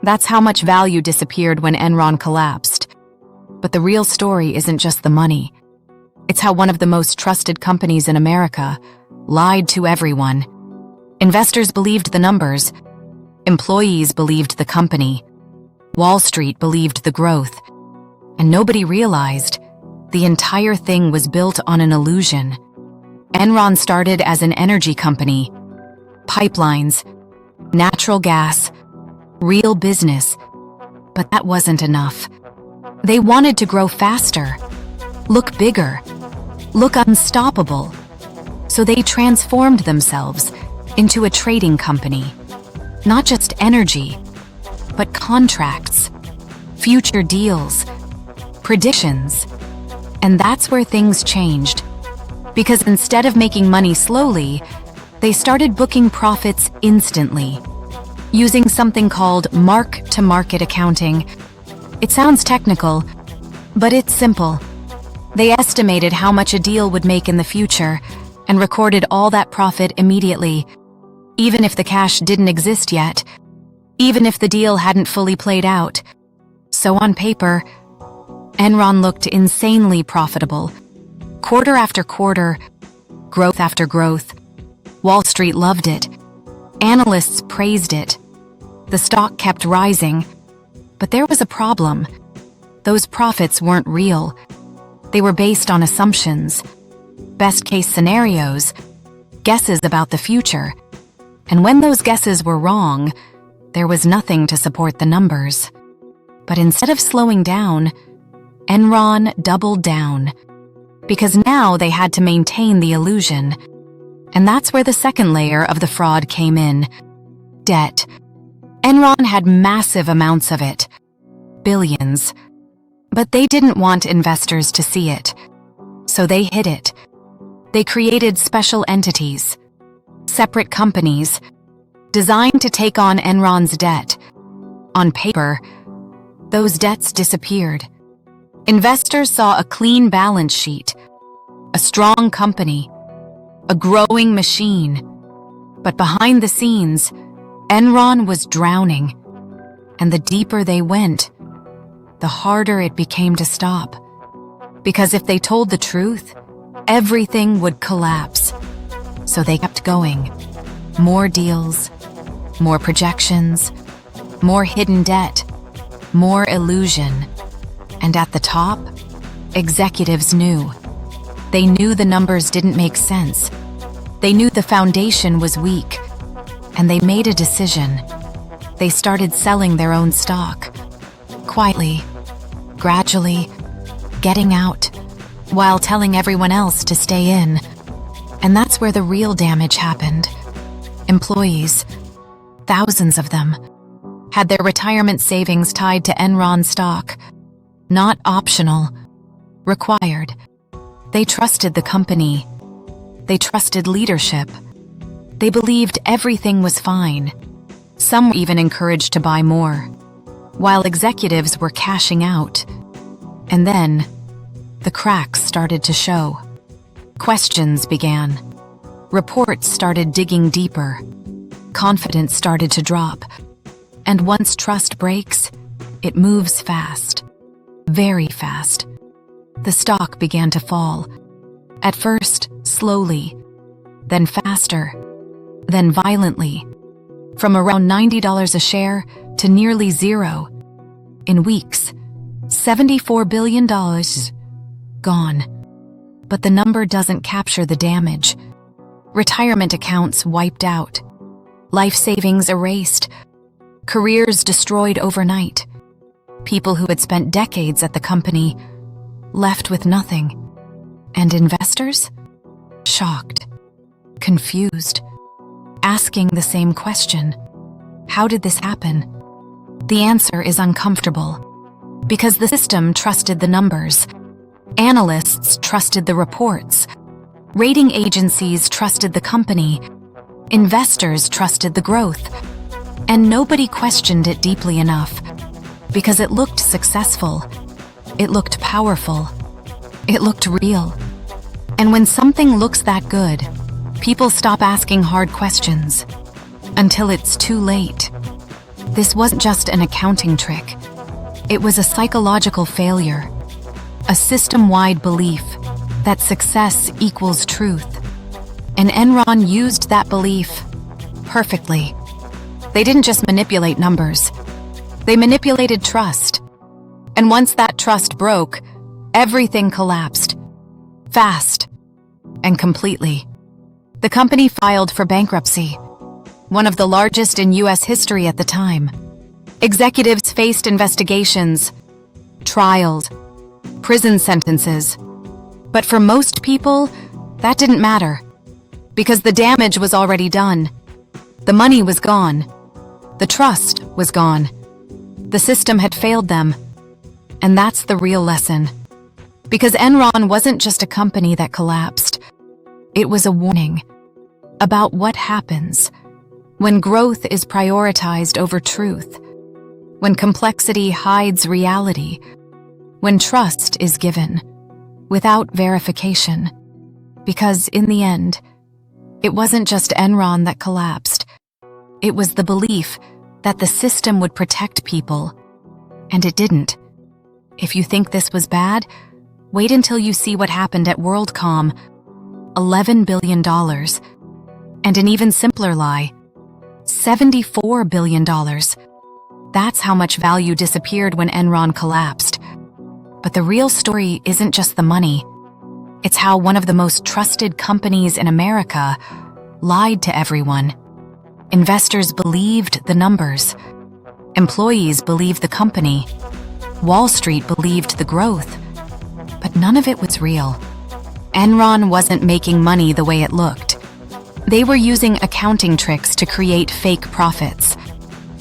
That's how much value disappeared when Enron collapsed. But the real story isn't just the money. It's how one of the most trusted companies in America lied to everyone. Investors believed the numbers. Employees believed the company. Wall Street believed the growth. And nobody realized the entire thing was built on an illusion. Enron started as an energy company. Pipelines, natural gas, real business. But that wasn't enough. They wanted to grow faster, look bigger, look unstoppable. So they transformed themselves into a trading company. Not just energy, but contracts, future deals, predictions. And that's where things changed. Because instead of making money slowly, they started booking profits instantly, using something called mark-to-market accounting. It sounds technical, but it's simple. They estimated how much a deal would make in the future and recorded all that profit immediately, even if the cash didn't exist yet, even if the deal hadn't fully played out. So on paper, Enron looked insanely profitable. Quarter after quarter, growth after growth. Wall Street loved it. Analysts praised it. The stock kept rising. But there was a problem. Those profits weren't real. They were based on assumptions, best-case scenarios, guesses about the future. And when those guesses were wrong, there was nothing to support the numbers. But instead of slowing down, Enron doubled down. Because now they had to maintain the illusion. And that's where the second layer of the fraud came in. Debt. Enron had massive amounts of it. Billions. But they didn't want investors to see it. So they hid it. They created special entities, separate companies, designed to take on Enron's debt. On paper, those debts disappeared. Investors saw a clean balance sheet, a strong company, a growing machine. But behind the scenes, Enron was drowning. And the deeper they went, the harder it became to stop. Because if they told the truth, everything would collapse. So they kept going. More deals, more projections, more hidden debt, more illusion. And at the top, executives knew. They knew the numbers didn't make sense. They knew the foundation was weak. And they made a decision. They started selling their own stock. Quietly, gradually, getting out, while telling everyone else to stay in. And that's where the real damage happened. Employees, thousands of them, had their retirement savings tied to Enron stock. Not optional, required. They trusted the company. They trusted leadership. They believed everything was fine. Some were even encouraged to buy more, while executives were cashing out. And then, the cracks started to show. Questions began. Reports started digging deeper. Confidence started to drop. And once trust breaks, it moves fast. Very fast. The stock began to fall. At first, slowly, then faster, then violently, from around $90 a share to nearly zero. In weeks, $74 billion gone. But the number doesn't capture the damage. Retirement accounts wiped out. Life savings erased. Careers destroyed overnight. People who had spent decades at the company left with nothing. And investors? Shocked. Confused. Asking the same question. How did this happen? The answer is uncomfortable. Because the system trusted the numbers. Analysts trusted the reports. Rating agencies trusted the company. Investors trusted the growth. And nobody questioned it deeply enough. Because it looked successful. It looked powerful. It looked real. And when something looks that good, people stop asking hard questions. Until it's too late. This wasn't just an accounting trick. It was a psychological failure, a system-wide belief that success equals truth. And Enron used that belief perfectly. They didn't just manipulate numbers. They manipulated trust. And once that trust broke, everything collapsed. Fast and completely. The company filed for bankruptcy, one of the largest in U.S. history at the time. Executives faced investigations, trials, prison sentences. But for most people, that didn't matter, because the damage was already done. The money was gone. The trust was gone. The system had failed them. And that's the real lesson. Because Enron wasn't just a company that collapsed. It was a warning about what happens when growth is prioritized over truth, when complexity hides reality, when trust is given without verification. Because in the end, it wasn't just Enron that collapsed. It was the belief that the system would protect people, and it didn't. If you think this was bad, wait until you see what happened at WorldCom. $11 billion. And an even simpler lie, $74 billion. That's how much value disappeared when Enron collapsed. But the real story isn't just the money. It's how one of the most trusted companies in America lied to everyone. Investors believed the numbers. Employees believed the company. Wall Street believed the growth. But none of it was real. Enron wasn't making money the way it looked. They were using accounting tricks to create fake profits.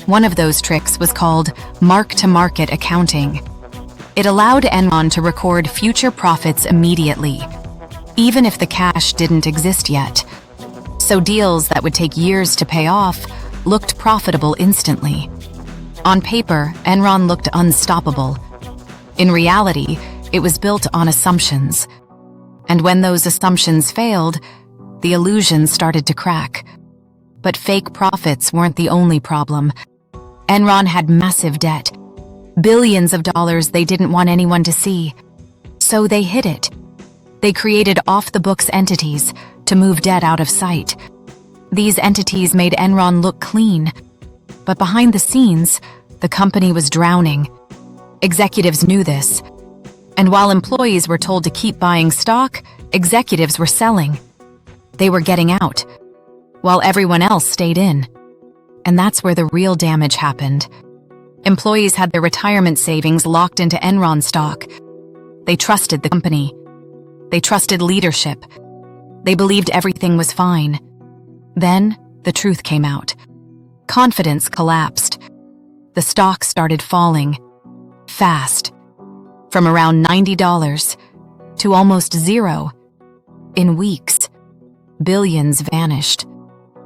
One of those tricks was called mark-to-market accounting. It allowed Enron to record future profits immediately, even if the cash didn't exist yet. So deals that would take years to pay off looked profitable instantly. On paper, Enron looked unstoppable. In reality, it was built on assumptions. And when those assumptions failed, the illusion started to crack. But fake profits weren't the only problem. Enron had massive debt, billions of dollars they didn't want anyone to see. So they hid it. They created off-the-books entities to move debt out of sight. These entities made Enron look clean. But behind the scenes, the company was drowning. Executives knew this. And while employees were told to keep buying stock, executives were selling. They were getting out, while everyone else stayed in. And that's where the real damage happened. Employees had their retirement savings locked into Enron stock. They trusted the company. They trusted leadership. They believed everything was fine. Then, the truth came out. Confidence collapsed. The stock started falling. Fast. From around $90 to almost zero. In weeks, billions vanished.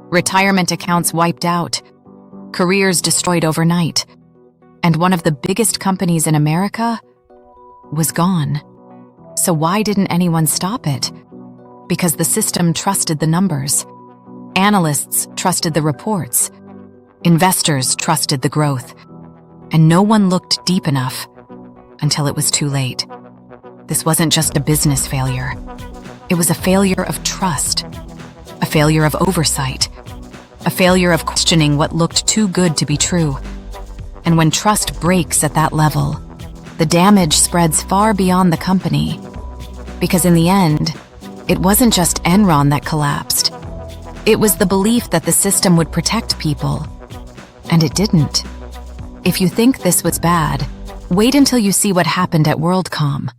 Retirement accounts wiped out. Careers destroyed overnight. And one of the biggest companies in America was gone. So why didn't anyone stop it? Because the system trusted the numbers. Analysts trusted the reports. Investors trusted the growth. And no one looked deep enough until it was too late. This wasn't just a business failure. It was a failure of trust, a failure of oversight, a failure of questioning what looked too good to be true. And when trust breaks at that level, the damage spreads far beyond the company. Because in the end, it wasn't just Enron that collapsed. It was the belief that the system would protect people. And it didn't. If you think this was bad, wait until you see what happened at WorldCom.